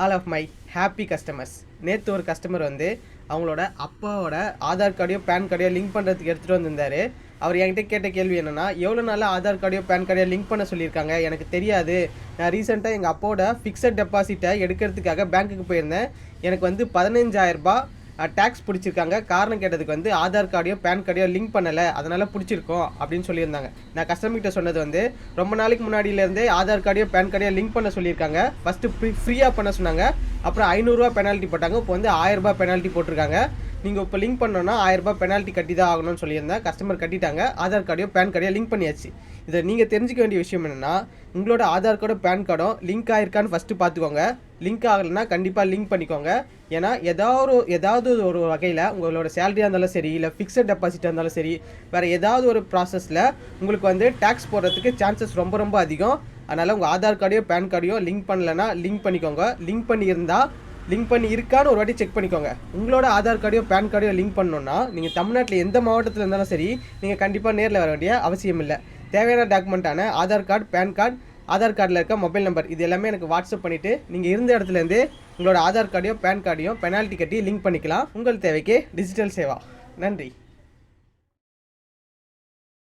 All of my happy customers. நேற்று ஒரு customer வந்து அவங்களோட அப்பாவோட ஆதார் கார்டையோ பேன் கார்டையோ லிங்க் பண்ணுறதுக்கு எடுத்துகிட்டு வந்திருந்தார். அவர் என்கிட்ட கேட்ட கேள்வி என்னென்னா, எவ்வளோ நாளாக ஆதார் கார்டையோ பேன் கார்டையோ லிங்க் பண்ண சொல்லியிருக்காங்க, எனக்கு தெரியாது. நான் ரீசெண்டாக எங்கள் அப்பாவோட ஃபிக்ஸட் டெபாசிட்டை எடுக்கிறதுக்காக பேங்க்குக்கு போயிருந்தேன். எனக்கு வந்து 15,000 டேக்ஸ் பிடிச்சிருக்காங்க. காரணம் கேட்டதுக்கு வந்து ஆதார் கார்டையோ பேன் கார்டையோ லிங்க் பண்ணலை, அதனால் பிடிச்சிருக்கோம் அப்படின்னு சொல்லியிருந்தாங்க. நான் கஸ்டமர்கிட்ட சொன்னது வந்து, ரொம்ப நாளைக்கு முன்னாடியிலேருந்தே ஆதார் கார்டையோ பேன் கார்டையோ லிங்க் பண்ண சொல்லியிருக்காங்க. ஃபஸ்ட்டு ஃப்ரீயாக பண்ண சொன்னாங்க, அப்புறம் 500 பெனால்ட்டி போட்டாங்க. இப்போ வந்து 1000 பெனால்ட்டி போட்டிருக்காங்க. நீங்கள் இப்போ லிங்க் பண்ணோன்னா 1000 பெனால்ட்டி கட்டி தான் ஆகணும்னு சொல்லியிருந்தேன். கஸ்டமர் கட்டிட்டாங்க. ஆதார் கார்டையோ பேன் கார்டையோ லிங்க் பண்ணியாச்சு. இதை நீங்கள் தெரிஞ்சிக்க வேண்டிய விஷயம் என்னென்னா, உங்களோட ஆதார் கார்டோ பேன் கார்டும் லிங்க் ஆகிருக்கான்னு ஃபஸ்ட்டு பார்த்துக்கோங்க. லிங்க் ஆகலைன்னா கண்டிப்பாக லிங்க் பண்ணிக்கோங்க. ஏன்னா ஏதாவது ஒரு வகையில் உங்களோட சேலரியாக இருந்தாலும் சரி, இல்லை ஃபிக்ஸட் டெபாசிட்டாக இருந்தாலும் சரி, வேறு ஏதாவது ஒரு ப்ராசஸில் உங்களுக்கு வந்து டேக்ஸ் போடுறதுக்கு சான்சஸ் ரொம்ப ரொம்ப அதிகம். அதனால் உங்கள் ஆதார் கார்டையோ பேன் கார்டையோ லிங்க் பண்ணலைன்னா லிங்க் பண்ணிக்கோங்க. லிங்க் பண்ணி இருக்கான்னு ஒரு வாட்டி செக் பண்ணிக்கோங்க. உங்களோட ஆதார் கார்டையோ பேன் கார்டையோ லிங்க் பண்ணணுன்னா நீங்கள் தமிழ்நாட்டில் எந்த மாவட்டத்தில் இருந்தாலும் சரி, நீங்கள் கண்டிப்பாக நேரில் வர வேண்டிய அவசியம் இல்லை. தேவையான டாக்குமெண்ட்டான Aadhaar card, PAN card, Aadhaar கார்டில் இருக்க மொபைல் நம்பர், இது எல்லாமே எனக்கு வாட்ஸ்அப் பண்ணிவிட்டு நீங்கள் இருந்த இடத்துலேருந்து உங்களோட ஆதார் கார்டையோ பேன் கார்டையோ பெனால்ட்டி கட்டி லிங்க் பண்ணிக்கலாம். உங்கள் தேவைக்கு டிஜிட்டல் சேவா. நன்றி.